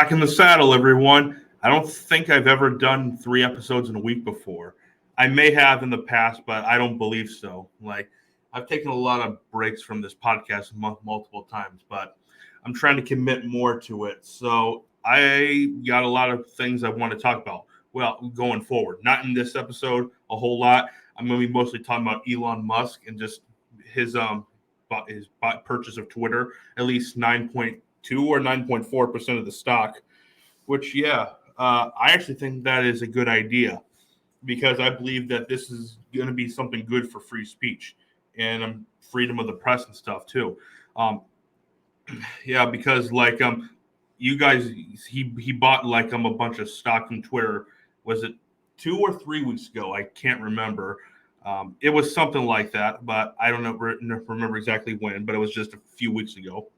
Back in the saddle, everyone. I don't think I've ever done 3 episodes in a week before. I may have in the past, but I don't believe so. I've taken a lot of breaks from this podcast multiple times, but I'm trying to commit more to it. So I got a lot of things I want to talk about. Well, going forward, not in this episode a whole lot. I'm going to be mostly talking about Elon Musk and just his his purchase of Twitter, at least 9.2 or 9.4% of the stock, which, I actually think that is a good idea because I believe that this is going to be something good for free speech and freedom of the press and stuff too. Um, yeah, because you guys, he bought a bunch of stock from Twitter. Was it 2 or 3 weeks ago? I can't remember. It was something like that, but I don't remember exactly when. But it was just a few weeks ago.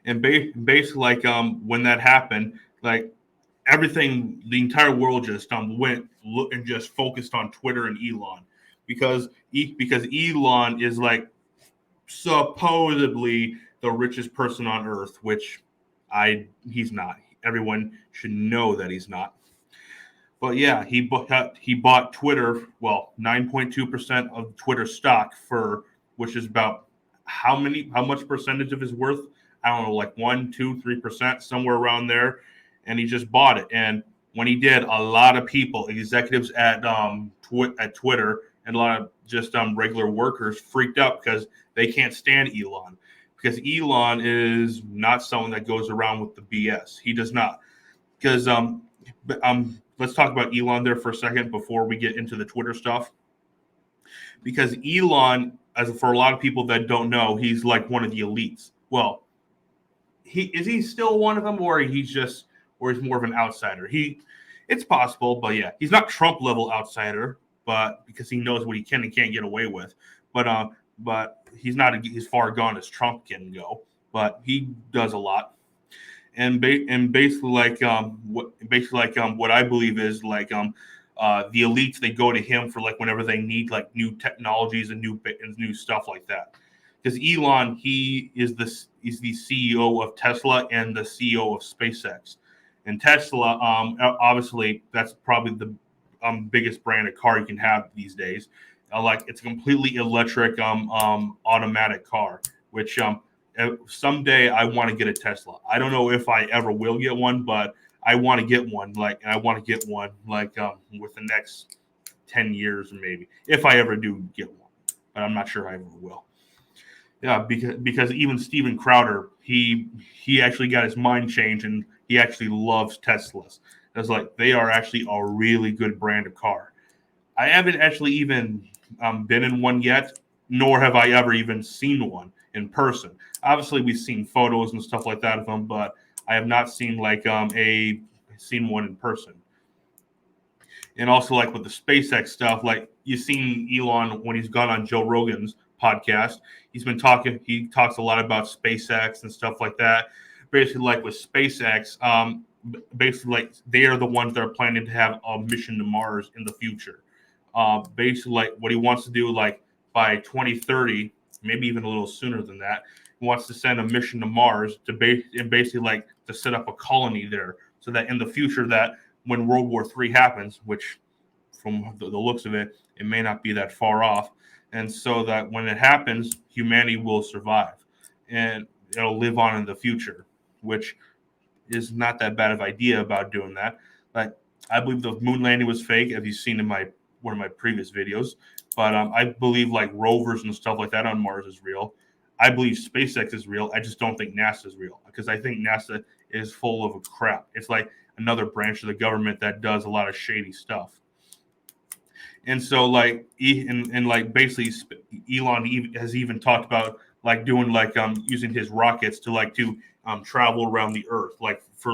And basically, when that happened, everything, the entire world just went and just focused on Twitter and Elon, because Elon is supposedly the richest person on earth, which he's not. Everyone should know that he's not. But yeah, he bought Twitter. Well, 9.2% of Twitter stock which is about how much percentage of his worth? I don't know, 1, 2, 3%, somewhere around there. And he just bought it. And when he did, a lot of people, executives at Twitter, and a lot of just regular workers freaked out because they can't stand Elon. Because Elon is not someone that goes around with the BS. He does not. Because let's talk about Elon there for a second before we get into the Twitter stuff. Because Elon, for a lot of people that don't know, he's like one of the elites. Well, he still one of them, or he's more of an outsider? It's possible, but yeah, he's not Trump level outsider, but because he knows what he can and can't get away with. But he's not as far gone as Trump can go, but he does a lot. And basically what I believe is the elites, they go to him for whenever they need new technologies and new stuff like that. Because Elon, he's the CEO of Tesla and the CEO of SpaceX. And Tesla, obviously, that's probably the biggest brand of car you can have these days. It's a completely electric automatic car, which someday I want to get a Tesla. I don't know if I ever will get one, but I want to get one. And I want to get one with the next 10 years maybe, if I ever do get one. But I'm not sure I ever will. Yeah, because even Steven Crowder, he actually got his mind changed, and he actually loves Teslas. It's they are actually a really good brand of car. I haven't actually even been in one yet, nor have I ever even seen one in person. Obviously, we've seen photos and stuff like that of them, but I have not seen seen one in person. And also with the SpaceX stuff, you've seen Elon when he's gone on Joe Rogan's podcast. He talks a lot about SpaceX and stuff like that. Basically, with SpaceX, basically they are the ones that are planning to have a mission to Mars in the future. Basically, what he wants to do, by 2030, maybe even a little sooner than that, he wants to send a mission to Mars and basically to set up a colony there, so that in the future, that when World War III happens, which from the looks of it, it may not be that far off, and so that when it happens, humanity will survive and it'll live on in the future, which is not that bad of idea about doing that. I believe the moon landing was fake, as you've seen in one of my previous videos. But I believe rovers and stuff like that on Mars is real. I believe SpaceX is real. I just don't think NASA is real, because I think NASA is full of crap. It's another branch of the government that does a lot of shady stuff. And so basically Elon has even talked about doing using his rockets to travel around the earth, for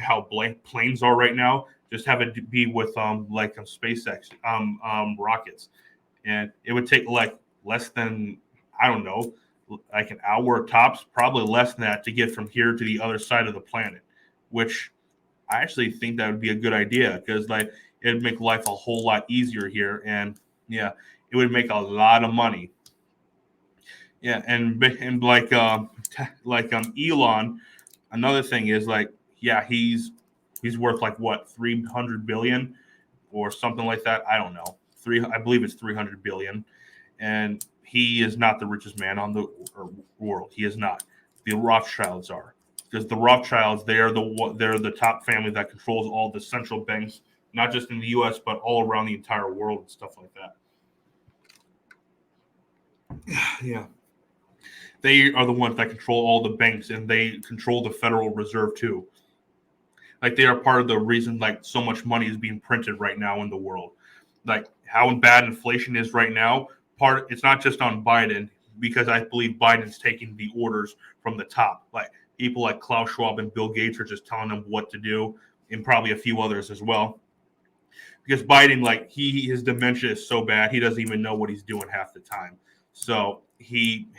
how blank planes are right now, just have it be with SpaceX rockets. And it would take less than, I don't know, an hour tops, probably less than that, to get from here to the other side of the planet, which I actually think that would be a good idea, because it'd make life a whole lot easier here, and yeah, it would make a lot of money. Yeah, and Elon, Another thing is like, yeah, he's worth like what 300 billion or something like that. I don't know. I believe it's 300 billion, and he is not the richest man on the world. He is not. The Rothschilds are, because the Rothschilds they're the top family that controls all the central banks, not just in the U.S. but all around the entire world and stuff like that. Yeah, they are the ones that control all the banks, and they control the Federal Reserve too. Like they are part of the reason like so much money is being printed right now in the world. Like how bad inflation is right now. It's not just on Biden, because I believe Biden's taking the orders from the top. Like people like Klaus Schwab and Bill Gates are just telling them what to do, and probably a few others as well. Because Biden, like his dementia is so bad, he doesn't even know what he's doing half the time. So he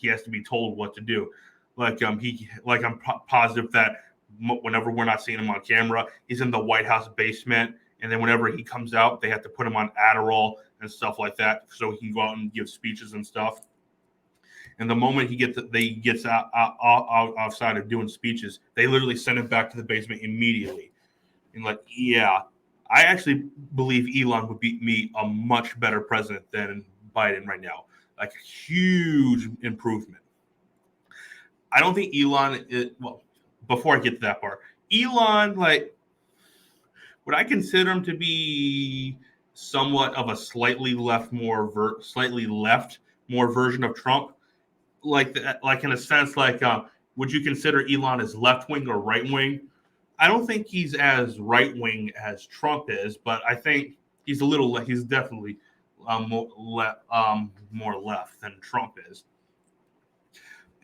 has to be told what to do. I'm positive that whenever we're not seeing him on camera, he's in the White House basement, and then whenever he comes out, they have to put him on Adderall and stuff like that, so he can go out and give speeches and stuff. And the moment he gets outside of doing speeches, they literally send him back to the basement immediately. And like, yeah, I actually believe Elon would beat me a much better president than Biden right now. Like a huge improvement. I don't think Elon is, well, before I get to that part, Elon, like, would I consider him to be somewhat of a slightly left more version of Trump? Like in a sense, like, would you consider Elon as left wing or right wing? I don't think he's as right wing as Trump is, but I think he's definitely more left than Trump is.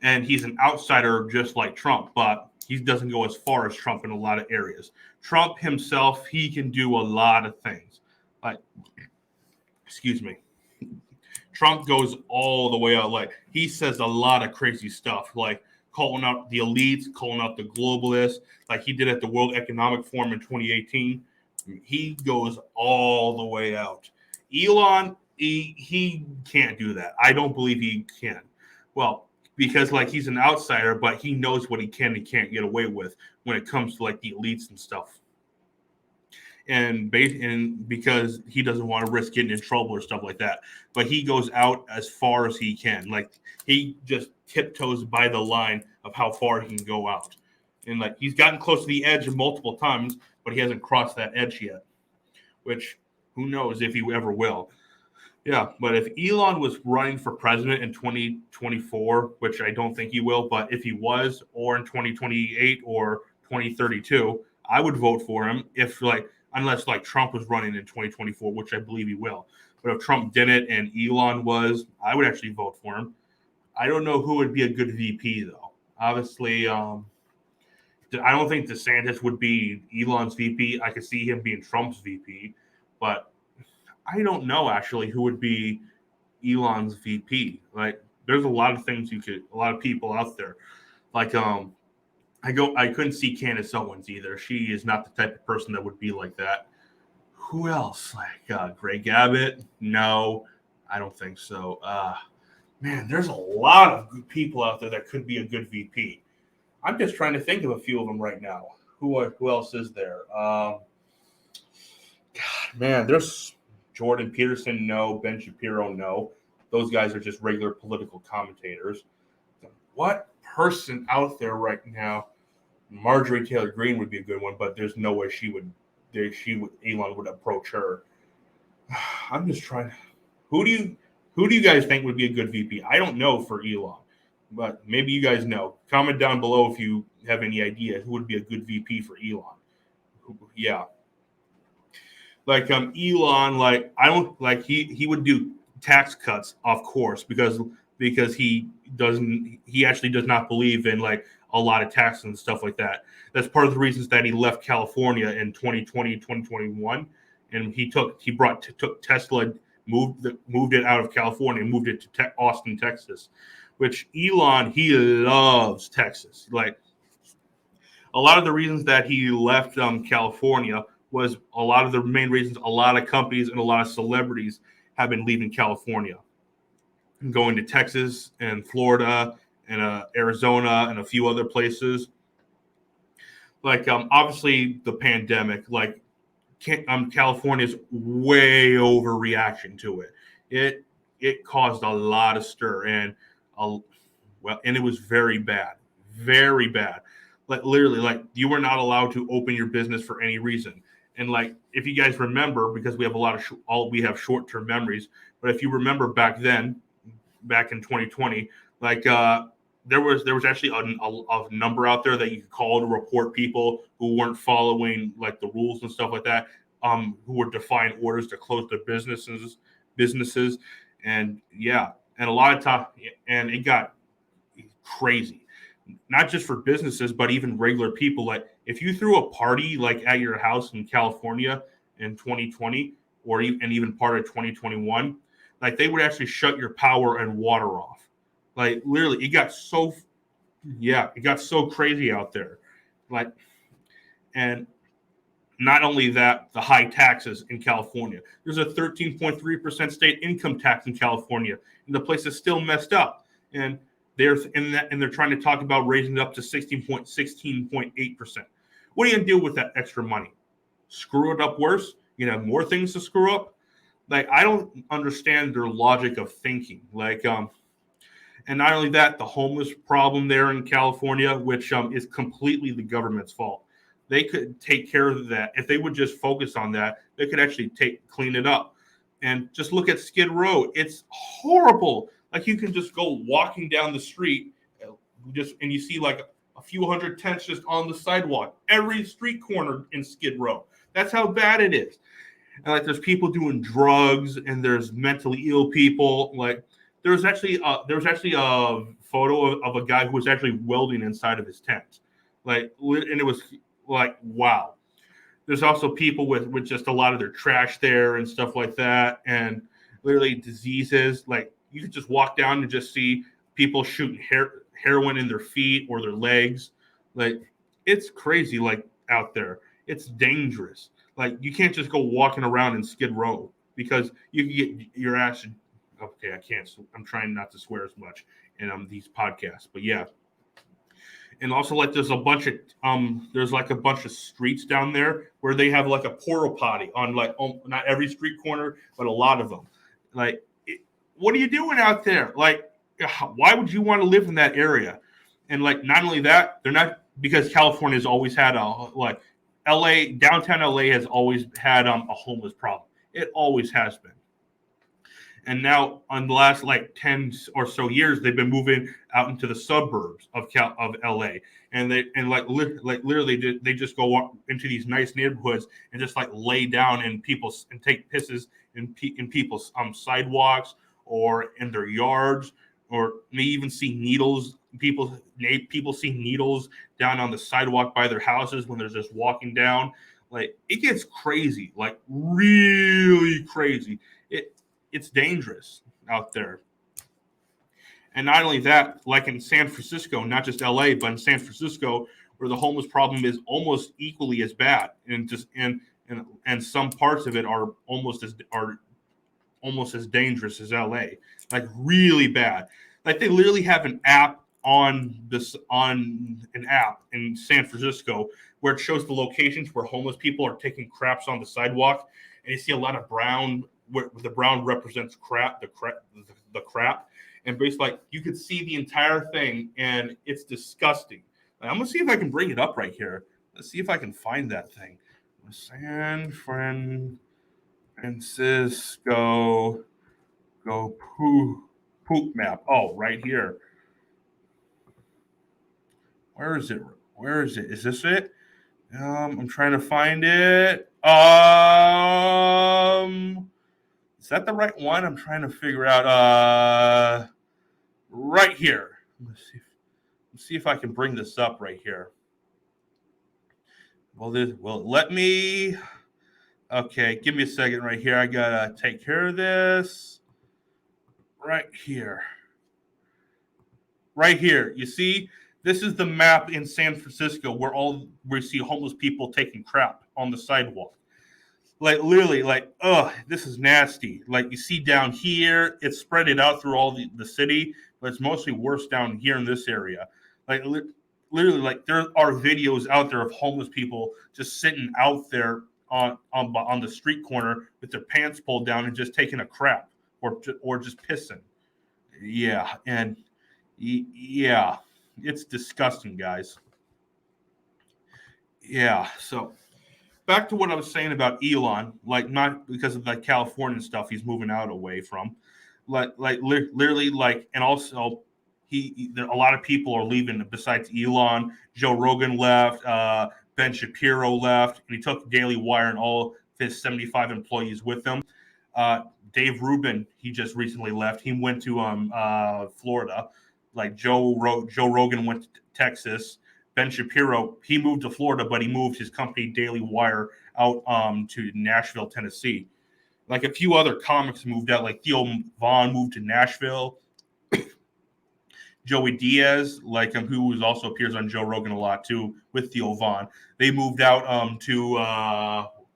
And he's an outsider just like Trump, but he doesn't go as far as Trump in a lot of areas. Trump himself, he can do a lot of things. Like, excuse me. Trump goes all the way out. Like, he says a lot of crazy stuff, like calling out the elites, calling out the globalists, like he did at the World Economic Forum in 2018. He goes all the way out. Elon, he can't do that. I don't believe he can. Well, because like he's an outsider, but he knows what he can and can't get away with when it comes to like the elites and stuff. And because he doesn't want to risk getting in trouble or stuff like that. But he goes out as far as he can. Like he just tiptoes by the line of how far he can go out. And like he's gotten close to the edge multiple times, but he hasn't crossed that edge yet. Which who knows if he ever will. Yeah, but if Elon was running for president in 2024, which I don't think he will, but if he was, or in 2028 or 2032, I would vote for him. If like unless like Trump was running in 2024, which I believe he will. But if Trump didn't and Elon was, I would actually vote for him. I don't know who would be a good VP though. Obviously, I don't think DeSantis would be Elon's VP. I could see him being Trump's VP, but I don't know actually who would be Elon's VP. Like, there's a lot of things a lot of people out there. Like, I couldn't see Candace Owens either. She is not the type of person that would be like that. Who else? Like Greg Abbott? No, I don't think so. Man, there's a lot of good people out there that could be a good VP. I'm just trying to think of a few of them right now. Who else is there? God, man, there's Jordan Peterson. No, Ben Shapiro. No, those guys are just regular political commentators. What person out there right now? Marjorie Taylor Greene would be a good one, but there's no way Elon would approach her. I'm just trying. Who do you guys think would be a good VP? I don't know for Elon, but maybe you guys know. Comment down below if you have any idea who would be a good VP for Elon. Yeah, like Elon, like I don't like he would do tax cuts, of course, because he actually does not believe in like a lot of taxes and stuff like that. That's part of the reasons that he left California in 2020, 2021, and took Tesla, moved it out of California and moved it to Austin, Texas, which Elon, he loves Texas. Like a lot of the reasons that he left California was a lot of the main reasons a lot of companies and a lot of celebrities have been leaving California and going to Texas and Florida and Arizona and a few other places. like obviously the pandemic, like California's way overreaction to it. It caused a lot of stir a, and it was very bad. Like literally, like you were not allowed to open your business for any reason. And like if you guys remember, because we have a lot of we have short term memories, but if you remember back then, back in 2020, like there was actually a number out there that you could call to report people who weren't following like the rules and stuff like that, who were defying orders to close their businesses, and yeah, and a lot of time, and it got crazy, not just for businesses but even regular people. Like if you threw a party like at your house in California in 2020 and even part of 2021, like they would actually shut your power and water off. Like literally, it got so crazy out there. Like, and not only that, the high taxes in California. There's a 13.3% state income tax in California, and the place is still messed up. And they're trying to talk about raising it up to 16.8%. What are you gonna do with that extra money? Screw it up worse? You have more things to screw up? Like I don't understand their logic of thinking. Like and not only that, the homeless problem there in California, which is completely the government's fault. They could take care of that if they would just focus on that. They could actually clean it up. And just look at Skid Row; it's horrible. Like you can just go walking down the street, and you see like a few hundred tents just on the sidewalk, every street corner in Skid Row. That's how bad it is. And like there's people doing drugs, and there's mentally ill people. Like there was actually a photo of a guy who was actually welding inside of his tent. And it was like, wow. There's also people with just a lot of their trash there and stuff like that, and literally diseases. Like you could just walk down and just see people shooting heroin in their feet or their legs. Like it's crazy. Like out there, it's dangerous. Like you can't just go walking around in Skid Row because you can get your ass. Okay, I can't. I'm trying not to swear as much in these podcasts, but yeah. And also, like, there's like a bunch of streets down there where they have like a porta potty on like not every street corner, but a lot of them. Like, what are you doing out there? Like, why would you want to live in that area? And like, not only that, they're not, because California's always had downtown LA has always had a homeless problem. It always has been. And now, on the last like 10 or so years, they've been moving out into the suburbs of LA, and literally they just go into these nice neighborhoods and just like lay down and take pisses in people's sidewalks or in their yards, or they even see needles. People see needles down on the sidewalk by their houses when they're just walking down. Like it gets crazy, like really crazy. It's dangerous out there. And not only that, like in San Francisco, not just LA, but in San Francisco, where the homeless problem is almost equally as bad, and some parts of it are almost as dangerous as LA, like really bad. Like they literally have an app in San Francisco where it shows the locations where homeless people are taking craps on the sidewalk, and you see a lot of brown, where the brown represents the crap, and basically like you could see the entire thing, and it's disgusting. I'm gonna see if I can bring it up right here. Let's see if I can find that thing. San Francisco go poop map. Oh, right here. Where is it? Is this it? I'm trying to find it. Is that the right one? I'm trying to figure out. Right here. Let's see if I can bring this up right here. Let me. Okay, give me a second right here. I gotta take care of this. Right here. Right here. You see, this is the map in San Francisco where we see homeless people taking crap on the sidewalk. Like literally, like, this is nasty. Like you see down here, it's spread it out through all the city, but it's mostly worse down here in this area. Like literally, like, there are videos out there of homeless people just sitting out there on the street corner with their pants pulled down and just taking a crap or just pissing. Yeah, and yeah, it's disgusting, guys. Yeah, so back to what I was saying about Elon, like, not because of the California stuff he's moving out away from, literally, like, and also a lot of people are leaving besides Elon. Joe Rogan left, Ben Shapiro left, and he took Daily Wire and all of his 75 employees with him. Dave Rubin, he just recently left. He went to Florida. Like, Joe Rogan went to Texas. Ben Shapiro, he moved to Florida, but he moved his company Daily Wire out to Nashville, Tennessee. Like, a few other comics moved out, like Theo Vaughn moved to Nashville. Joey Diaz, like, who also appears on Joe Rogan a lot too, with Theo Vaughn. They moved out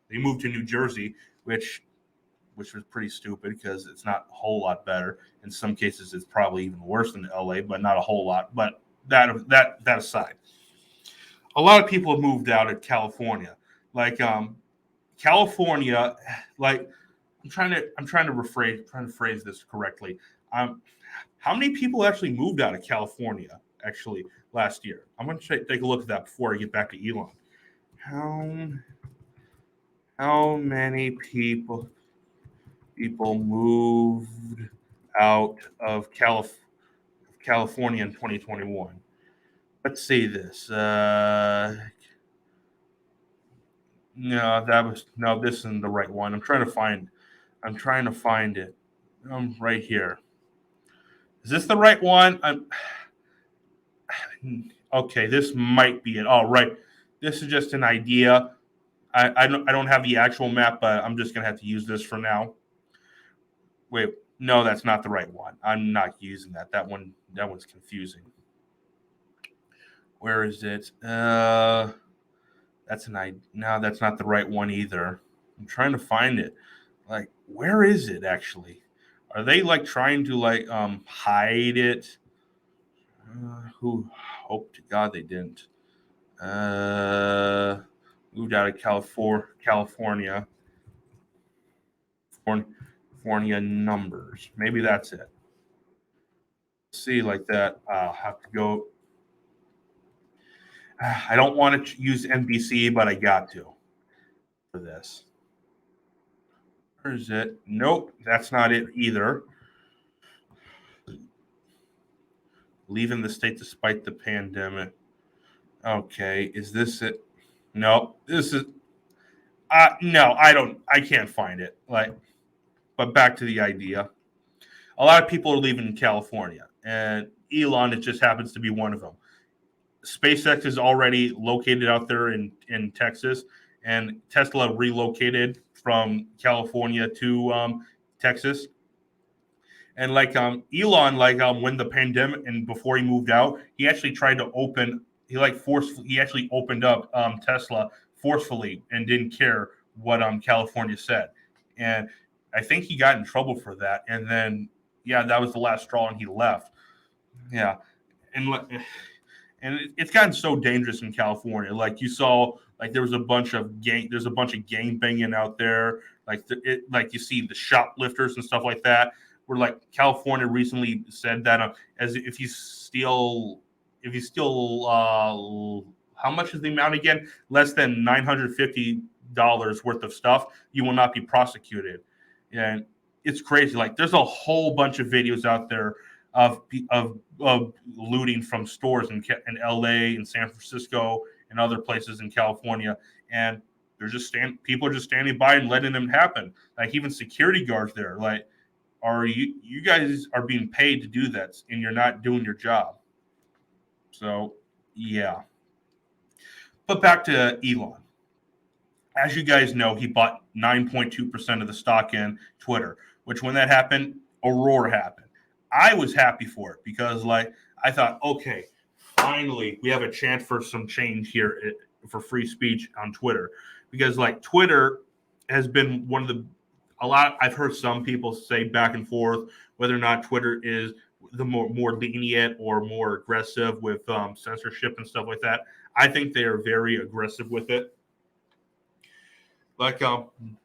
they moved to New Jersey, which was pretty stupid because it's not a whole lot better. In some cases, it's probably even worse than LA, but not a whole lot. But that aside, a lot of people have moved out of California. Like, California, like, I'm trying to phrase this correctly. How many people actually moved out of California actually last year? I'm going to take a look at that before I get back to Elon. How many people moved out of California in 2021? Let's see this. No, this isn't the right one. I'm trying to find it. Right here. Is this the right one? Okay, this might be it. Oh, right. This is just an idea. I don't have the actual map, but I'm just gonna have to use this for now. Wait, no, that's not the right one. I'm not using that. That one's confusing. Where is it? No, that's not the right one either. I'm trying to find it. Like, where is it actually? Are they, like, trying to, like, hide it? Who hope to God they didn't. Moved out of California. California numbers. Maybe that's it. See, like that. I'll have to go. I don't want to use NBC, but I got to for this. Where is it? Nope, that's not it either. Leaving the state despite the pandemic. Okay, is this it? No, this is. No, I can't find it. Like, but back to the idea. A lot of people are leaving California, and Elon, it just happens to be one of them. SpaceX is already located out there in Texas, and Tesla relocated from California to Texas. And, like, Elon, like, when the pandemic and before he moved out, he actually tried to open. He actually opened up Tesla forcefully and didn't care what California said, and I think he got in trouble for that. And then, yeah, that was the last straw, and he left. Yeah, and it's gotten so dangerous in California. Like, you saw, like, there's a bunch of gang banging out there. Like you see the shoplifters and stuff like that. Where, like, California recently said that as if you steal, how much is the amount again? Less than $950 worth of stuff, you will not be prosecuted. And it's crazy. Like, there's a whole bunch of videos out there of looting from stores in LA and San Francisco and other places in California, and people are just standing by and letting them happen. Like, even security guards there, like, are you guys are being paid to do that, and you're not doing your job. So, yeah. But back to Elon. As you guys know, he bought 9.2% of the stock in Twitter, which, when that happened, a roar happened. I was happy for it because, like, I thought, okay, finally we have a chance for some change here for free speech on Twitter. Because, like, Twitter has been I've heard some people say back and forth whether or not Twitter is the more lenient or more aggressive with censorship and stuff like that. I think they are very aggressive with it. Like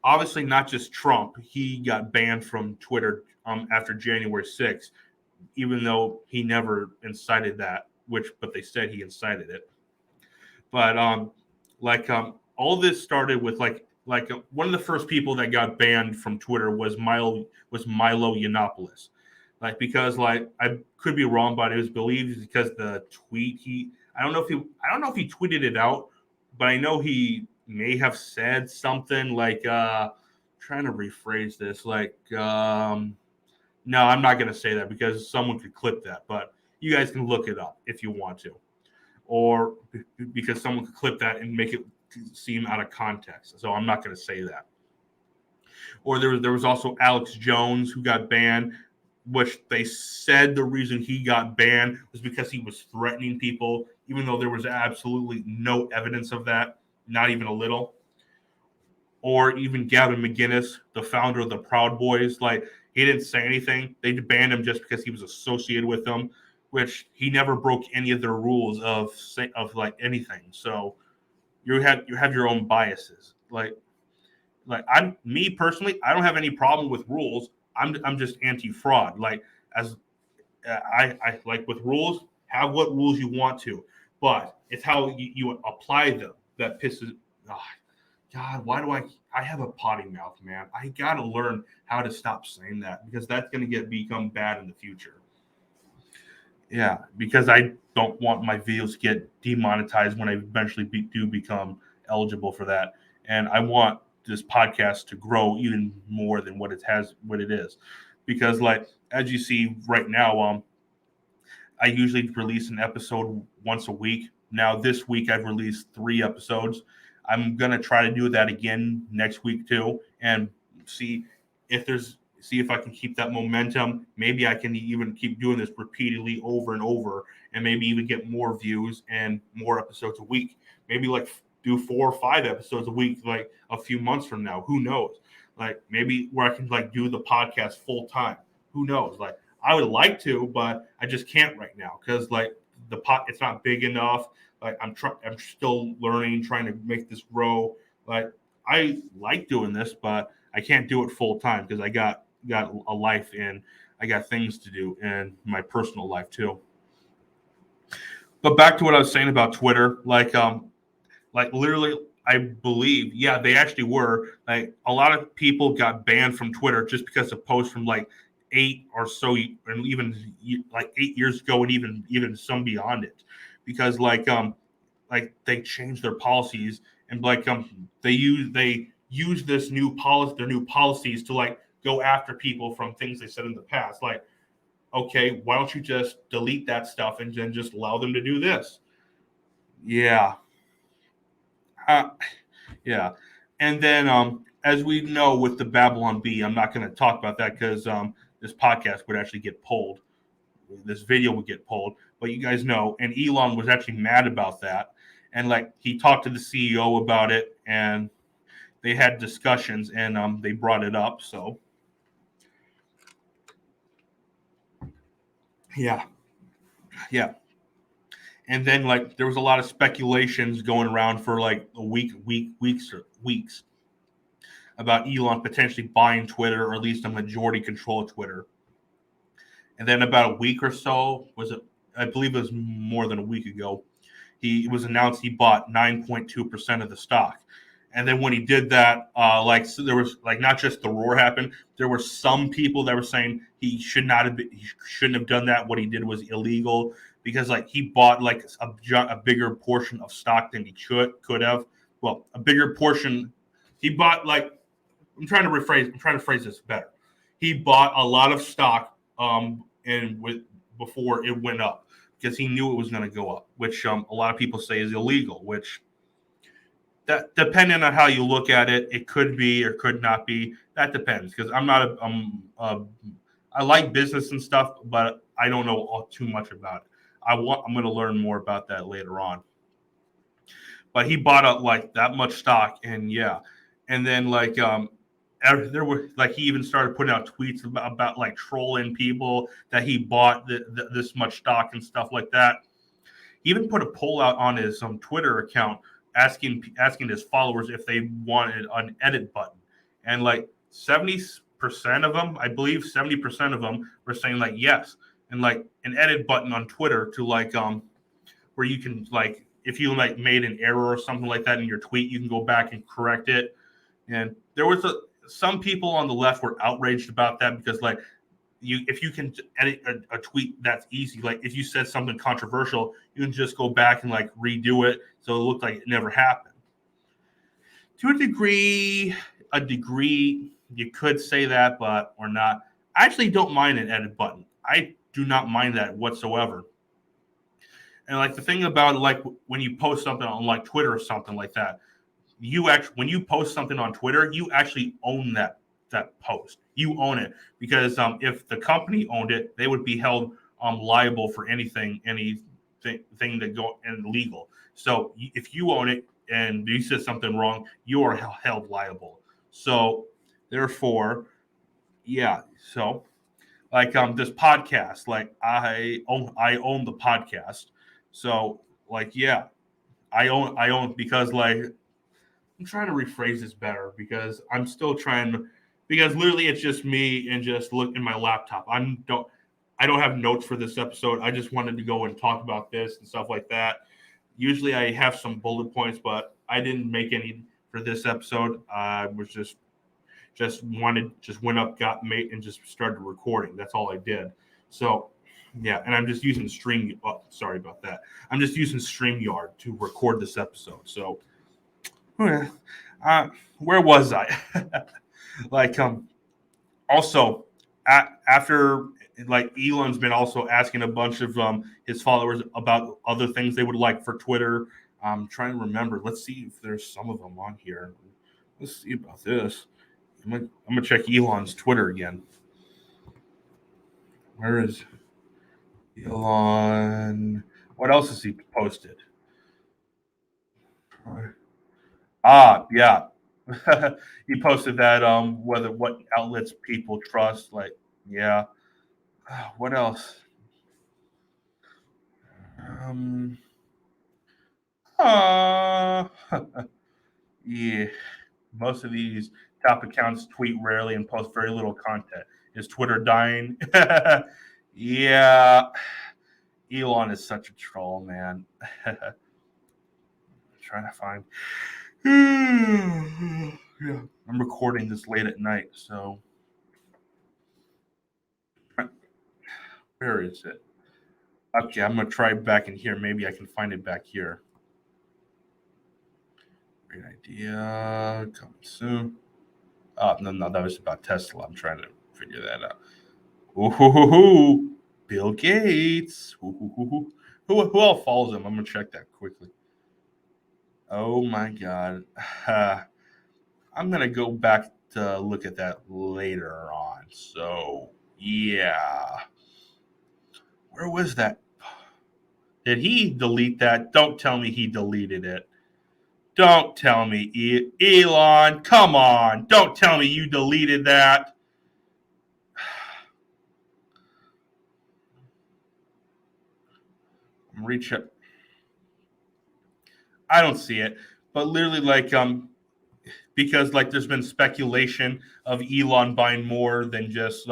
obviously not just Trump. He got banned from Twitter after January 6th, even though he never incited that, but they said he incited it. But like all this started with one of the first people that got banned from Twitter was Milo Yiannopoulos. Like because like I could be wrong, but it was believed because the tweet he I don't know if he tweeted it out, but I know he may have said something like trying to rephrase this like no, I'm not going to say that because someone could clip that, but you guys can look it up if you want to, or because someone could clip that and make it seem out of context. So I'm not going to say that. Or there was also Alex Jones who got banned, which they said the reason he got banned was because he was threatening people, even though there was absolutely no evidence of that, not even a little. Or even Gavin McInnes, the founder of the Proud Boys, like he didn't say anything. They banned him just because he was associated with them, which he never broke any of their rules of like anything. So you have your own biases. Like I'm me personally, I don't have any problem with rules. I'm just anti-fraud. Like as I like with rules, have what rules you want to, but it's how you apply them that pisses. Oh, God, why do I have a potty mouth, man? I gotta learn how to stop saying that because that's gonna become bad in the future. Yeah, because I don't want my videos to get demonetized when I eventually do become eligible for that, and I want this podcast to grow even more than what it is, because like as you see right now, I usually release an episode once a week. Now this week I've released 3 episodes. I'm gonna try to do that again next week too, and see see if I can keep that momentum. Maybe I can even keep doing this repeatedly over and over, and maybe even get more views and more episodes a week. Maybe like do 4 or 5 episodes a week, like a few months from now. Who knows? Like maybe where I can like do the podcast full time. Who knows? Like I would like to, but I just can't right now because like the pot it's not big enough. Like I'm still learning, trying to make this grow. Like I like doing this, but I can't do it full time because I got a life and I got things to do in my personal life too. But back to what I was saying about Twitter, like literally I believe, yeah, they actually were like a lot of people got banned from Twitter just because of posts from like 8 or so and even like 8 years ago and even some beyond it because like they changed their policies and like they use this new policy their new policies to like go after people from things they said in the past. Like, okay, why don't you just delete that stuff and then just allow them to do this? Yeah. uh, yeah. And then as we know with the Babylon Bee, I'm not going to talk about that because this podcast would actually get pulled, this video would get pulled, but you guys know, and Elon was actually mad about that, and like he talked to the CEO about it, and they had discussions, and they brought it up. So yeah, yeah, and then like there was a lot of speculations going around for like weeks about Elon potentially buying Twitter or at least a majority control of Twitter. And then about a week or so, was it? I believe it was more than a week ago. It was announced he bought 9.2% of the stock. And then when he did that, like so there was like not just the roar happened. There were some people that were saying he shouldn't have done that. What he did was illegal because like he bought like a bigger portion of stock than he could have. Well, a bigger portion. He bought like I'm trying to phrase this better. He bought a lot of stock and with before it went up because he knew it was going to go up, which a lot of people say is illegal. Which that depending on how you look at it, it could be or could not be. That depends because I'm not I like business and stuff, but I don't know too much about it. I'm going to learn more about that later on. But he bought up like that much stock, and yeah, and then like there were like he even started putting out tweets about like trolling people that he bought this much stock and stuff like that. He even put a poll out on his Twitter account asking his followers if they wanted an edit button, and like 70% of them, I believe 70% of them were saying like yes, and like an edit button on Twitter to like where you can like if you like made an error or something like that in your tweet, you can go back and correct it. And there was some people on the left were outraged about that because like if you can edit a tweet, that's easy. Like if you said something controversial, you can just go back and like redo it so it looked like it never happened. To a degree, you could say that, but or not. I actually don't mind an edit button. I do not mind that whatsoever. And like the thing about like when you post something on like Twitter or something like that, you actually when you post something on Twitter, you actually own that post. You own it because if the company owned it, they would be held liable for anything that go illegal. So if you own it and you said something wrong, you are held liable. So therefore, yeah. So like this podcast, like I own the podcast. So like yeah, I own because like I'm trying to rephrase this better because I'm still trying because literally it's just me and just look in my laptop. I don't have notes for this episode. I just wanted to go and talk about this and stuff like that. Usually I have some bullet points, but I didn't make any for this episode. I was just went up, got mate, and just started recording. That's all I did. So yeah, and I'm just using Stream. Oh, sorry about that. I'm just using StreamYard to record this episode. So where was I? like also after like Elon's been also asking a bunch of his followers about other things they would like for Twitter. I'm trying to remember. Let's see if there's some of them on here. Let's see about this. I'm gonna check Elon's Twitter again. Where is Elon? What else has he posted? Yeah. He posted that what outlets people trust. Like, yeah. What else? Um uh, yeah. Most of these top accounts tweet rarely and post very little content. Is Twitter dying? Yeah. Elon is such a troll, man. Trying to find. Yeah, I'm recording this late at night, so where is it? Okay, I'm gonna try back in here. Maybe I can find it back here. Great idea. Coming soon. Oh no, that was about Tesla. I'm trying to figure that out. Ooh, Bill Gates. Who all follows him? I'm gonna check that quickly. Oh my god. I'm gonna go back to look at that later on. So yeah. Where was that? Did he delete that? Don't tell me he deleted it. Don't tell me, Elon. Come on. Don't tell me you deleted that. I'm reaching. I don't see it, but literally, like, because like there's been speculation of Elon buying more than just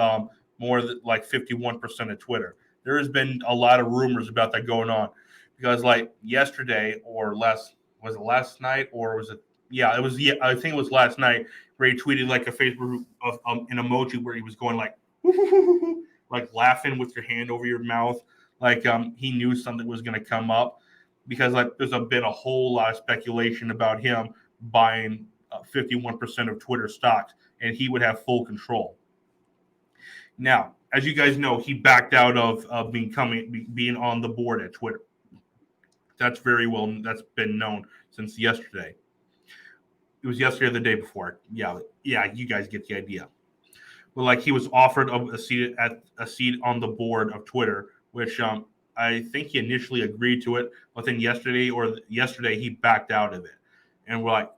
more than like 51% of Twitter. There has been a lot of rumors about that going on because like yesterday or last was it last night or was it yeah it was yeah I think it was last night where he tweeted like a Facebook of an emoji where he was going like like laughing with your hand over your mouth like he knew something was going to come up because like there's been a whole lot of speculation about him buying 51% of Twitter stocks, and he would have full control. Now, as you guys know, he backed out of being on the board at Twitter. That's very well. That's been known since yesterday. It was yesterday or the day before. Yeah. You guys get the idea. But like he was offered a seat on the board of Twitter, which I think he initially agreed to it, but then yesterday he backed out of it, and we're like,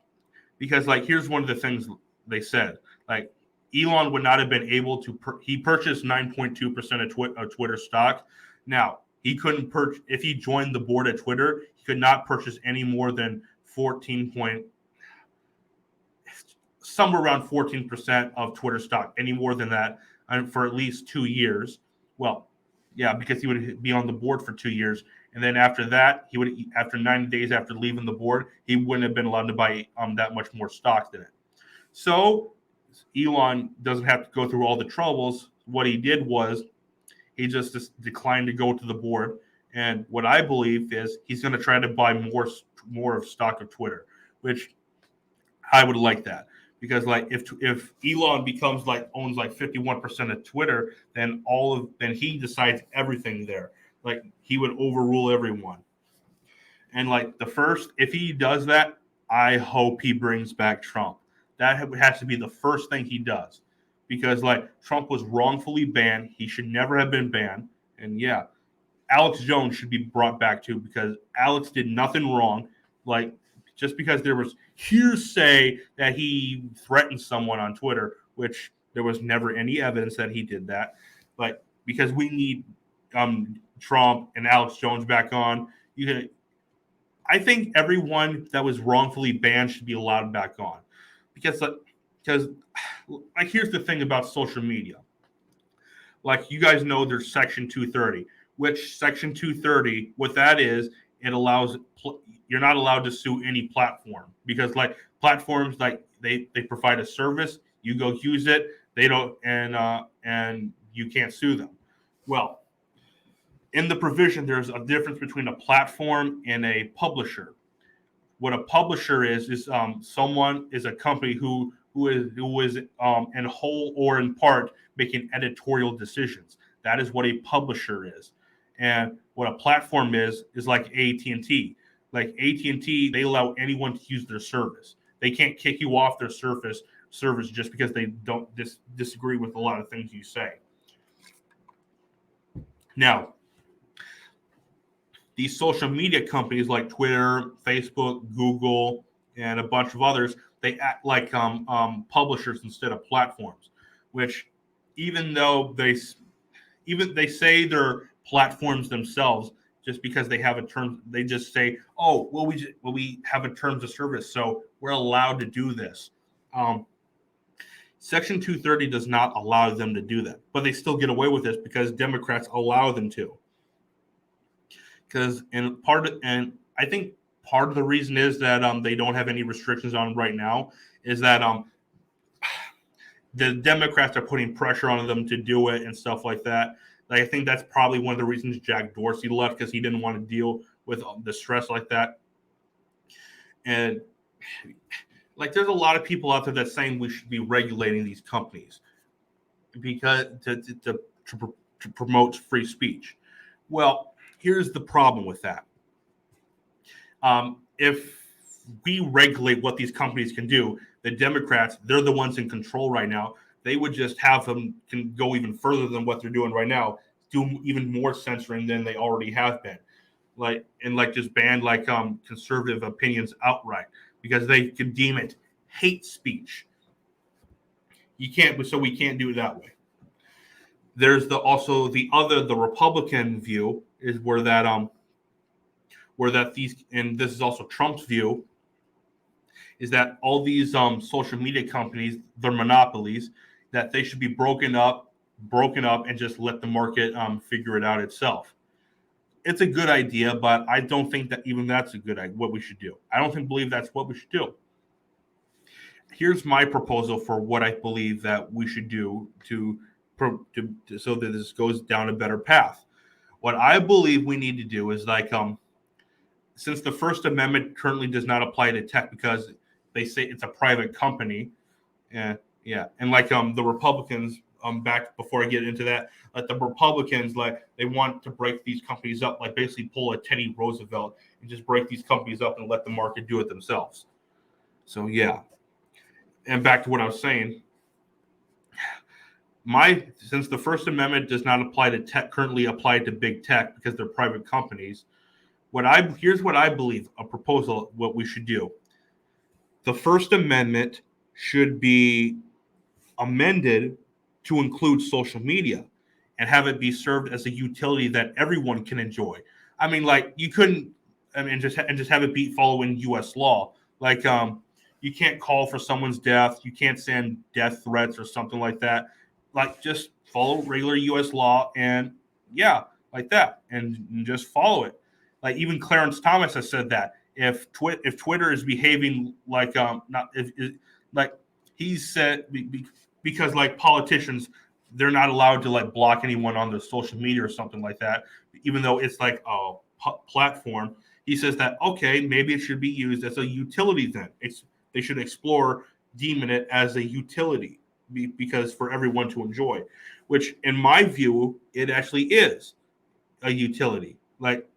because like here's one of the things they said Like Elon would not have been able to. He purchased 9.2% of Twitter stock. Now he couldn't purchase if he joined the board at Twitter. He could not purchase any more than 14 point somewhere around 14% of Twitter stock. Any more than that for at least 2 years. Well, yeah, because he would be on the board for 2 years, and then after that, he would after 90 days after leaving the board, he wouldn't have been allowed to buy that much more stock than it. So Elon doesn't have to go through all the troubles. What he did was he just declined to go to the board. And what I believe is he's going to try to buy more of stock of Twitter, which I would like that because like if Elon becomes like owns like 51% of Twitter, then then he decides everything there. Like he would overrule everyone. And like if he does that, I hope he brings back Trump. That has to be the first thing he does, because like Trump was wrongfully banned. He should never have been banned. And yeah, Alex Jones should be brought back too because Alex did nothing wrong. Like just because there was hearsay that he threatened someone on Twitter, which there was never any evidence that he did that. But because we need Trump and Alex Jones back on, I think everyone that was wrongfully banned should be allowed back on, because like here's the thing about social media. Like you guys know, there's Section 230, which Section 230, what that is, it allows you're not allowed to sue any platform because like platforms like they provide a service, you go use it, they don't, and you can't sue them. Well, in the provision, there's a difference between a platform and a publisher. What a publisher is someone is a company who is in whole or in part making editorial decisions. That is what a publisher is. And what a platform is like AT&T. Like AT&T, they allow anyone to use their service. They can't kick you off their service just because they don't disagree with a lot of things you say. Now, these social media companies like Twitter, Facebook, Google, and a bunch of others, they act like publishers instead of platforms. Which, even though they say they're platforms themselves, just because they have a term, they just say, "Oh, well, we have a terms of service, so we're allowed to do this." Section 230 does not allow them to do that, but they still get away with this because Democrats allow them to. And I think part of the reason is that they don't have any restrictions on right now is that the Democrats are putting pressure on them to do it and stuff like that. Like, I think that's probably one of the reasons Jack Dorsey left, because he didn't want to deal with the stress like that. And like, there's a lot of people out there that's saying we should be regulating these companies because to promote free speech. Well, here's the problem with that. If we regulate what these companies can do, the Democrats, they're the ones in control right now. They would just have them can go even further than what they're doing right now, do even more censoring than they already have been, like just ban like conservative opinions outright because they can deem it hate speech. We can't do it that way. There's the Republican view is where these, and this is also Trump's view, is that all these social media companies, they're monopolies, that they should be broken up and just let the market figure it out itself. It's a good idea, but I don't think that even that's what we should do. I don't believe that's what we should do. Here's my proposal for what I believe that we should do to so that this goes down a better path. What I believe we need to do is since the First Amendment currently does not apply to tech because they say it's a private company, and the Republicans, back before I get into that, the Republicans, they want to break these companies up, like basically pull a Teddy Roosevelt and just break these companies up and let the market do it themselves. So yeah, and back to what I was saying. Since the First Amendment does not apply to tech, currently apply to big tech because they're private companies, here's what I believe a proposal what we should do. The First Amendment should be amended to include social media and have it be served as a utility that everyone can enjoy. I mean, like you couldn't, I mean, just have it be following U.S. law. Like, you can't call for someone's death, you can't send death threats or something like that. Like, just follow regular U.S. law, and yeah, like that, and just follow it. Like even Clarence Thomas has said that if Twitter is behaving like not if like he said because like politicians, they're not allowed to like block anyone on their social media or something like that, even though it's like a platform. He says that okay, maybe it should be used as a utility. Then they should explore deeming it as a utility because for everyone to enjoy, which in my view it actually is a utility. Like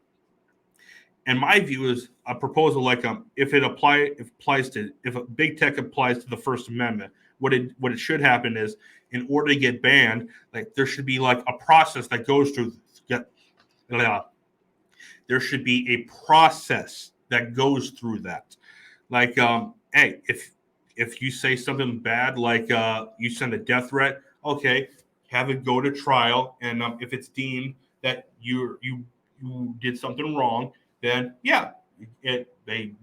in my view is a proposal like if a big tech applies to the First Amendment, what it should happen is in order to get banned, like there should be like a process that goes through. There should be a process that goes through that. Like hey, if you say something bad, like you send a death threat, okay, have it go to trial, and if it's deemed that you did something wrong, then yeah, they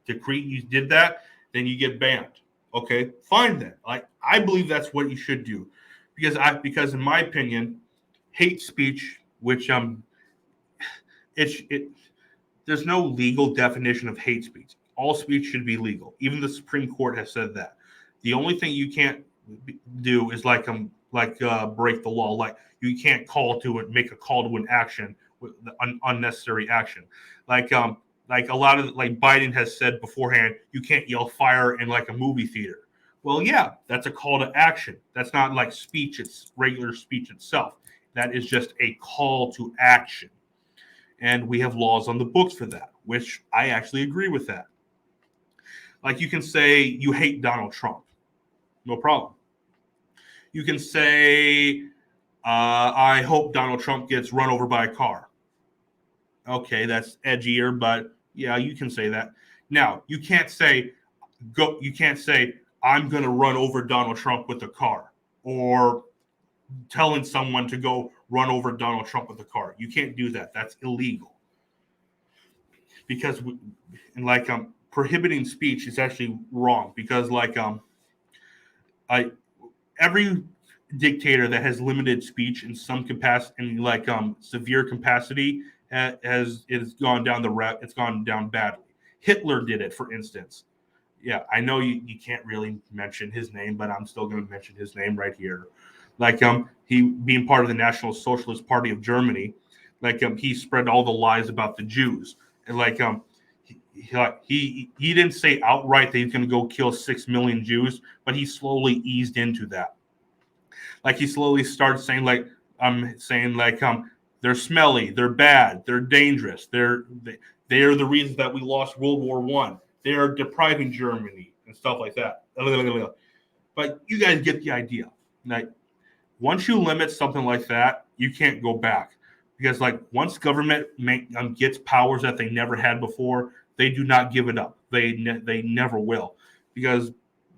decree you did that, then you get banned. Okay, fine then. Like I believe that's what you should do, because in my opinion, hate speech, which it there's no legal definition of hate speech. All speech should be legal. Even the Supreme Court has said that. The only thing you can't do is break the law. Like you can't make a call to an action with unnecessary action. Like a lot of like Biden has said beforehand, you can't yell fire in like a movie theater. Well, yeah, that's a call to action. That's not like speech. It's regular speech itself. That is just a call to action. And we have laws on the books for that, which I actually agree with that. Like you can say you hate Donald Trump, no problem. You can say, I hope Donald Trump gets run over by a car. Okay, that's edgier, but yeah, you can say that. Now, you can't say I'm going to run over Donald Trump with a car, or telling someone to go run over Donald Trump with a car. You can't do that. That's illegal. Because prohibiting speech is actually wrong, because I every dictator that has limited speech in some capacity, in severe capacity, has gone down the route. It's gone down badly. Hitler did it, for instance. Yeah, I know you can't really mention his name, but I'm still going to mention his name right here. He being part of the National Socialist Party of Germany, he spread all the lies about the Jews, and he didn't say outright that he's going to go kill 6 million Jews, but he slowly eased into that. Like he slowly started saying they're smelly, they're bad, they're dangerous, they are the reason that we lost World War One. They are depriving Germany and stuff like that. But you guys get the idea. Like once you limit something like that, you can't go back, because once government gets powers that they never had before, they do not give it up. They never will, because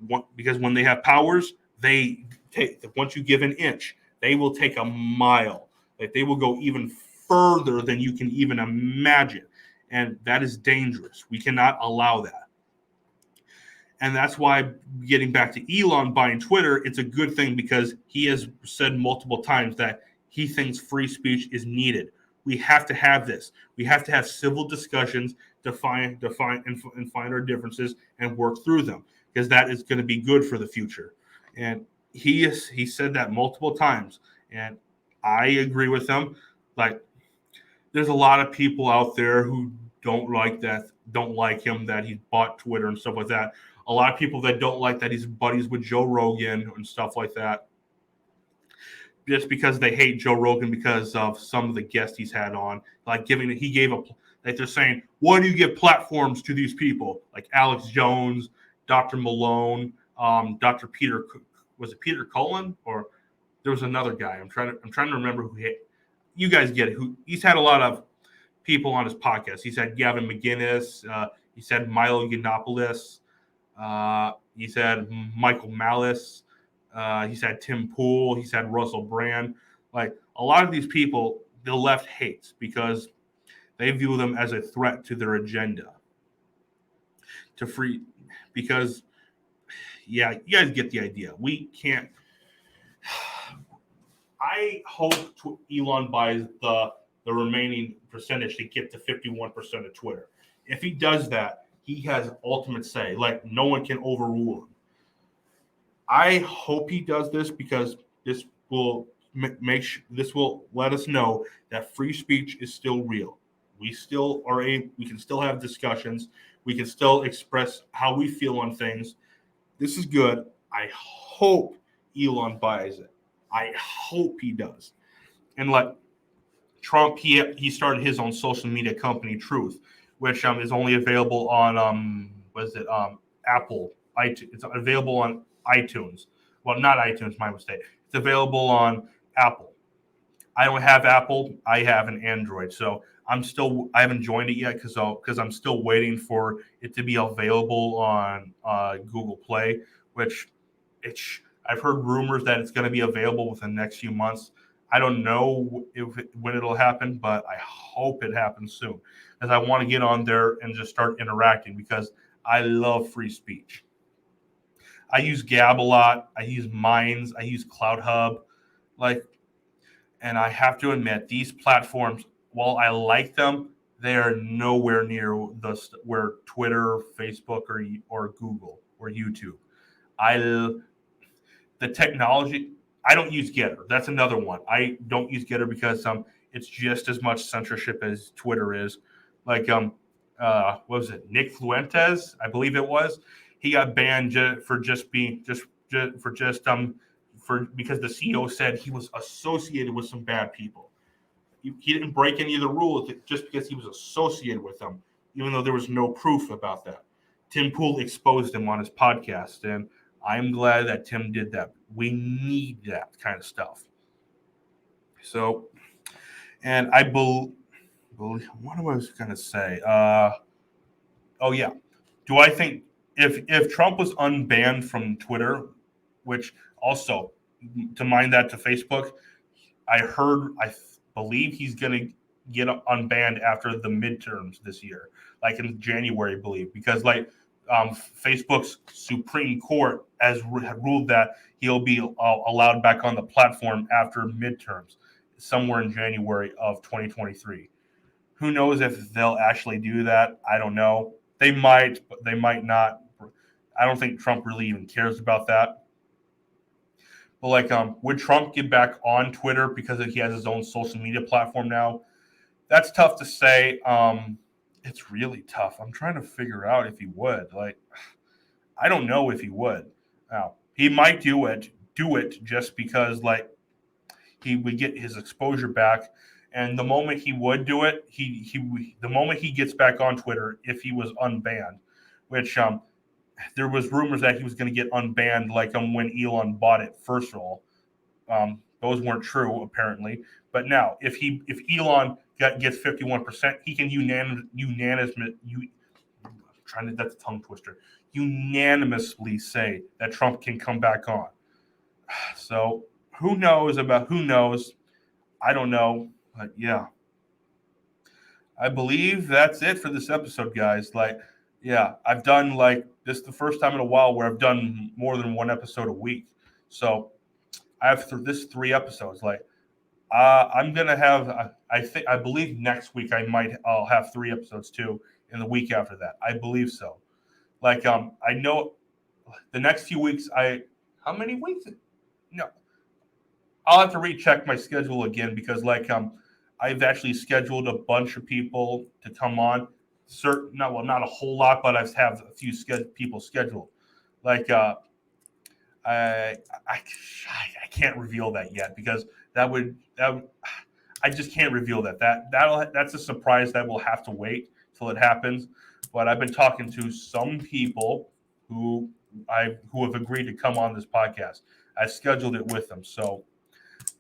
when they have powers, they take, once you give an inch, they will take a mile. Like they will go even further than you can even imagine, and that is dangerous. We cannot allow that. And that's why, getting back to Elon buying Twitter, it's a good thing, because he has said multiple times that he thinks free speech is needed. We have to have this. We have to have civil discussions to find our differences and work through them, because that is going to be good for the future. And he said that multiple times, and I agree with him. Like, there's a lot of people out there who don't like him, that he bought Twitter and stuff like that. A lot of people that don't like that he's buddies with Joe Rogan and stuff like that, just because they hate Joe Rogan because of some of the guests he's had on. They're saying, why do you give platforms to these people like Alex Jones, Dr. Malone, Dr. Peter, was it Peter Cullen, or there was another guy. I'm trying to remember who you guys get it. Who he's had a lot of people on his podcast. He's had Gavin McInnes. He's had Milo Yiannopoulos. He's had Michael Malice. He's had Tim Pool. He's had Russell Brand. Like a lot of these people, the left hates because they view them as a threat to their agenda. To free, because yeah, you guys get the idea. We can't. I hope Elon buys the remaining percentage to get to 51% of Twitter. If he does that, he has ultimate say. Like no one can overrule him. I hope he does this because this will this will let us know that free speech is still real. We can still have discussions. We can still express how we feel on things. This is good. I hope Elon buys it. I hope he does. And like Trump, he started his own social media company, Truth, which is only available on what is it Apple iTunes. It's available on iTunes. Well, not iTunes, my mistake. It's available on Apple. I don't have Apple. I have an Android, so I haven't joined it yet because I'm still waiting for it to be available on Google Play, which it's I've heard rumors that it's going to be available within the next few months. I don't know when it'll happen, but I hope it happens soon, because I want to get on there and just start interacting because I love free speech. I use Gab a lot. I use Minds. I use Cloud Hub, like, and I have to admit these platforms, while I like them, they are nowhere near where Twitter, Facebook, or Google or YouTube. I the technology. I don't use Getter. That's another one. I don't use Getter because it's just as much censorship as Twitter is. Like what was it? Nick Fuentes, I believe it was. He got banned for just being for just for because the CEO said he was associated with some bad people. He didn't break any of the rules just because he was associated with them, even though there was no proof about that. Tim Pool exposed him on his podcast, and I'm glad that Tim did that. We need that kind of stuff. So, and I believe, what am I going to say? Oh yeah, do I think if Trump was unbanned from Twitter, which also to mind that to Facebook, I believe he's going to get unbanned after the midterms this year, like in January, I believe, because like Facebook's Supreme Court has ruled that he'll be allowed back on the platform after midterms, somewhere in January of 2023. Who knows if they'll actually do that? I don't know. They might, but they might not. I don't think Trump really even cares about that. But like, would Trump get back on Twitter because he has his own social media platform now? That's tough to say. It's really tough. I'm trying to figure out if he would. Like, I don't know if he would. Now, he might do it just because like he would get his exposure back. And the moment he would do it, the moment he gets back on Twitter, if he was unbanned, which there was rumors that he was going to get unbanned, like when Elon bought it. First of all, those weren't true apparently. But now, if Elon gets 51%, he can that's a tongue twister. Unanimously say that Trump can come back on. So who knows? I don't know. But yeah, I believe that's it for this episode, guys. Like, yeah, I've done like this is the first time in a while where I've done more than one episode a week. So I have this 3 episodes. Like, I'm gonna have. I believe next week I'll have 3 episodes too, and the week after that, I believe so. Like, I know the next few weeks. How many weeks? No, I'll have to recheck my schedule again because I've actually scheduled a bunch of people to come on. Not a whole lot, but I have a few people scheduled. Like I, I I can't reveal that yet because I just can't reveal that. That's a surprise that will have to wait till it happens. But I've been talking to some people who who have agreed to come on this podcast. I scheduled it with them. So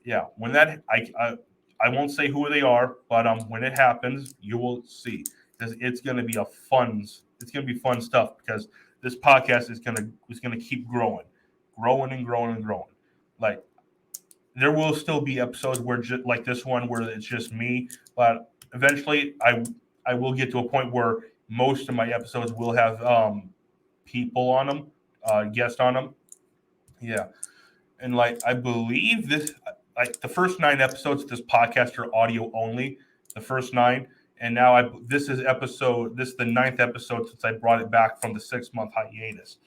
yeah, when that I won't say who they are, but when it happens, you will see because it's going to be fun stuff because this podcast is going to keep growing. growing and growing and growing. Like there will still be episodes where like this one where it's just me, but eventually I will get to a point where most of my episodes will have people on them, guests on them. Yeah, and like I believe this, like the first 9 episodes of this podcast are audio only. The first 9, and now this is the 9th episode since I brought it back from the 6-month hiatus.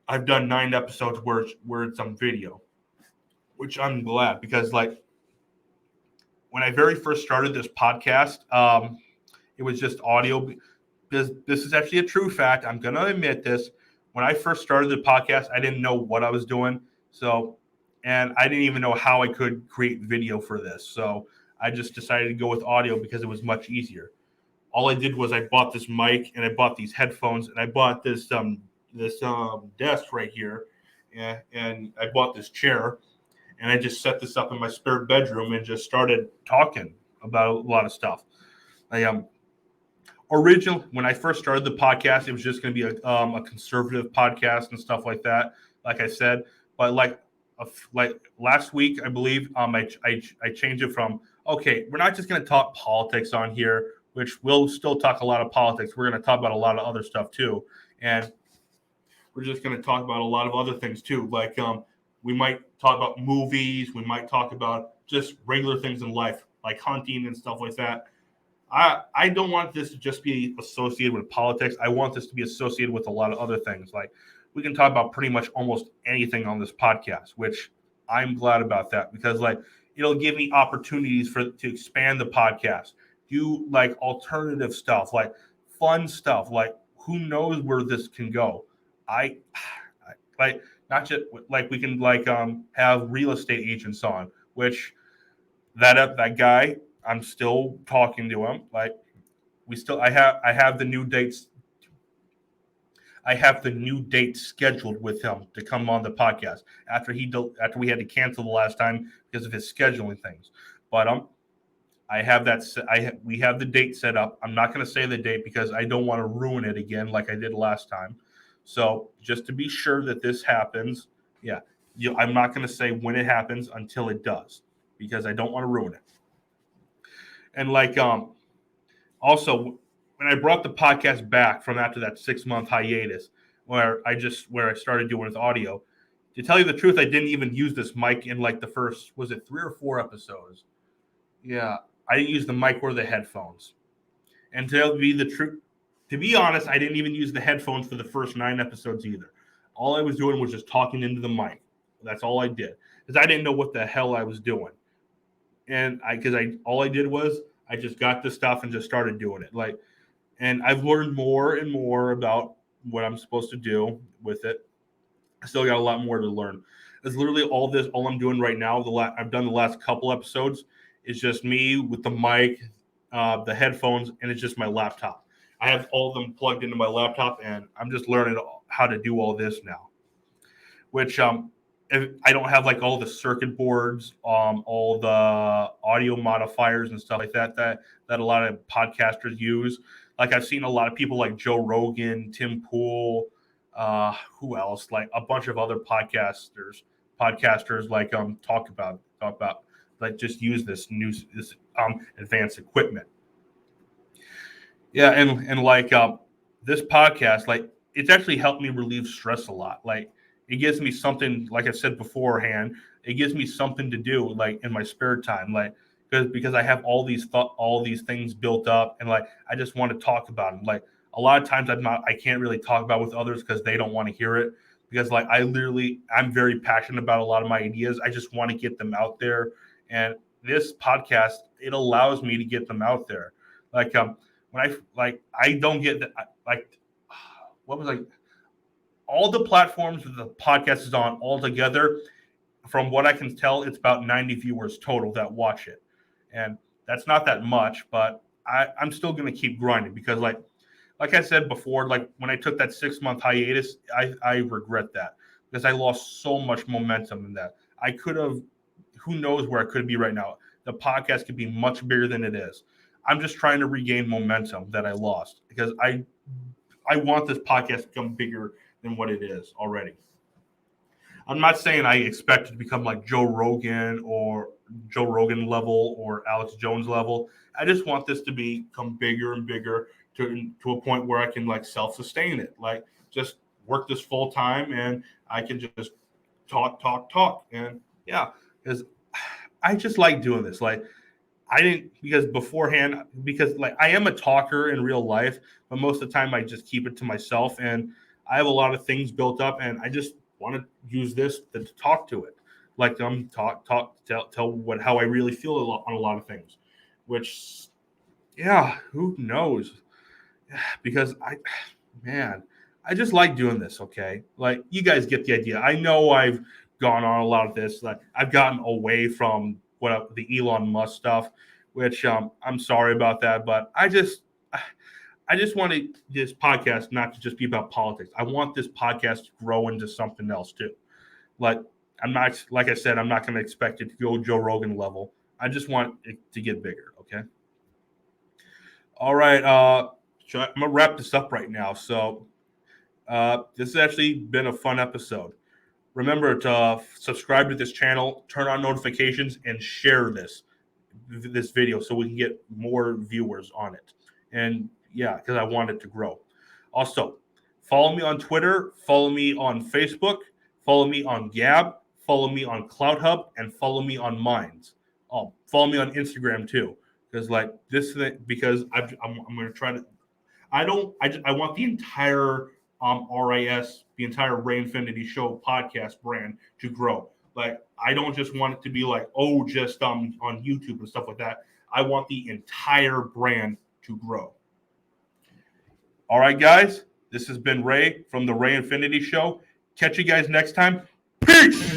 I've done 9 episodes where it's on video, which I'm glad because like when I very first started this podcast, it was just audio. This is actually a true fact. I'm gonna admit this. When I first started the podcast, I didn't know what I was doing. So, and I didn't even know how I could create video for this. So I just decided to go with audio because it was much easier. All I did was I bought this mic and I bought these headphones and I bought this desk right here, and I bought this chair and I just set this up in my spare bedroom and just started talking about a lot of stuff. Originally, when I first started the podcast, it was just going to be a conservative podcast and stuff like that. Like I said, but like last week, I believe I changed it from okay, we're not just going to talk politics on here, which we'll still talk a lot of politics. We're going to talk about a lot of other stuff too, and we're just going to talk about a lot of other things too. Like we might talk about movies, we might talk about just regular things in life, like hunting and stuff like that. I don't want this to just be associated with politics. I want this to be associated with a lot of other things. Like we can talk about pretty much almost anything on this podcast, which I'm glad about that because like it'll give me opportunities to expand the podcast, do like alternative stuff, like fun stuff, like who knows where this can go. I like not just like we can like have real estate agents on, which that guy I'm still talking to him. Like I have the new dates. I have the new date scheduled with him to come on the podcast after we had to cancel the last time because of his scheduling things. But I have we have the date set up. I'm not going to say the date because I don't want to ruin it again like I did last time. So just to be sure that this happens, yeah, I'm not going to say when it happens until it does because I don't want to ruin it. And like also when I brought the podcast back from after that 6-month hiatus where I started doing with audio, to tell you the truth, I didn't even use this mic in like the first, was it 3 or 4 episodes? Yeah, I didn't use the mic or the headphones. And to be honest, I didn't even use the headphones for the first 9 episodes either. All I was doing was just talking into the mic. That's all I did because I didn't know what the hell I was doing. And all I did was I just got this stuff and just started doing it. Like, and I've learned more and more about what I'm supposed to do with it. I still got a lot more to learn. It's literally all I'm doing right now. I've done the last couple episodes is just me with the mic, the headphones, and it's just my laptop. I have all of them plugged into my laptop, and I'm just learning how to do all this now. Which I don't have like all the circuit boards, all the audio modifiers and stuff like that a lot of podcasters use. Like I've seen a lot of people like Joe Rogan, Tim Pool, who else? Like a bunch of other podcasters like talk about like just use this advanced equipment. Yeah, and like this podcast, like it's actually helped me relieve stress a lot. Like it gives me something, like I said beforehand, it gives me something to do like in my spare time, like because I have all these things built up, and like I just want to talk about them. Like a lot of times I can't really talk about with others because they don't want to hear it. Because like I'm very passionate about a lot of my ideas. I just want to get them out there, and this podcast it allows me to get them out there. Like when I don't get that like what was like all the platforms that the podcast is on altogether, from what I can tell, it's about 90 viewers total that watch it. And that's not that much, but I'm still going to keep grinding because like I said before, like when I took that 6-month hiatus, I regret that because I lost so much momentum in that. I could have, who knows where I could be right now. The podcast could be much bigger than it is. I'm just trying to regain momentum that I lost because I want this podcast to become bigger than what it is already. I'm not saying I expect to become like Joe Rogan level or Alex Jones level. I just want this to become bigger and bigger to a point where I can like self-sustain it. Like just work this full time and I can just talk. And yeah, because I just like doing this. Like I didn't because beforehand because like I am a talker in real life, but most of the time I just keep it to myself and I have a lot of things built up and I just want to use this to talk to it. Like tell what how I really feel on a lot of things. Which yeah, who knows? Because man, I just like doing this, okay? Like you guys get the idea. I know I've gone on a lot of this. Like I've gotten away from the Elon Musk stuff, which I'm sorry about that, but I just want this podcast not to just be about politics. I want this podcast to grow into something else too. Like I'm not like I said, I'm not going to expect it to go Joe Rogan level. I just want it to get bigger, okay? All right, I'm gonna wrap this up right now. So this has actually been a fun episode. Remember to subscribe to this channel, turn on notifications, and share this video so we can get more viewers on it. And yeah, because I want it to grow. Also, follow me on Twitter, follow me on Facebook, follow me on Gab, follow me on CloudHub, and follow me on Minds. Oh, follow me on Instagram too, because like this thing, because I'm going to try to. I want the entire RIS, the entire Ray Infinity Show podcast brand to grow. Like I don't just want it to be like, oh, just on YouTube and stuff like that. I want the entire brand to grow. All right, guys. This has been Ray from the Ray Infinity Show. Catch you guys next time. Peace.